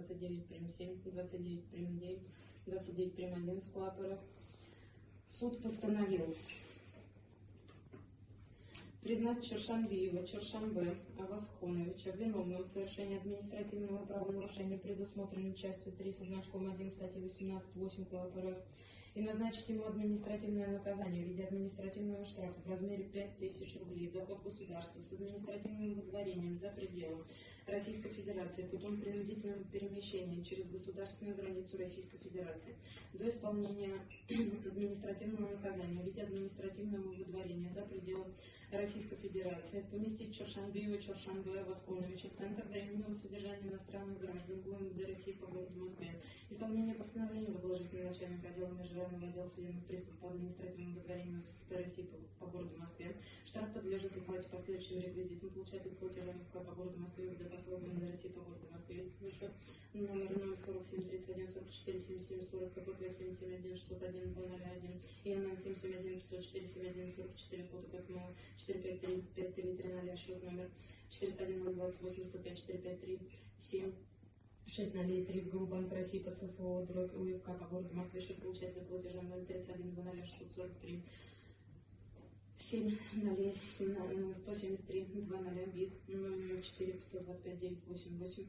29 прим. 7, 29 прим. 9, 29 прим. 1 склад РФ. Суд постановил признать Чоршанбиева, Чоршанбе Авасхоновича виновным в совершении административного правонарушения, предусмотренного частью 3 со значком 1 статьи 18.8 КОАП РФ, и назначить ему административное наказание в виде административного штрафа в размере 5000 рублей в доход государства с административным выдворением за пределы Российской Федерации путем принудительного перемещения через государственную границу Российской Федерации до исполнения административного наказания в виде административного выдворения за пределы Российской Федерации, поместить Чоршанбиева Чоршанбе Авасхоновича в Центр временного содержания иностранных граждан ГУМВД России по городу Москве. Исполнение постановления возложить на начальника отдела межрайонного отдела судебных приставов по административному выдворению ФСБ России по городу Москве. Штраф подлежит уплате последующим реквизитам получателя платежа МФК по городу Москве, ГУМВД ГУМВД России по городу Москве. Счет номер 047 31 44 77 40 КПП 771 601 201 и НН 771 504 71 44 фото КПМ 453 53 300, счет номер 401 028 105 453 7 603 в ГУ Банк России по ЦФО дробь УФК по городу Москве, счет получателя платежа 031 00 643 7 0 173 20 БИК 004 525 988.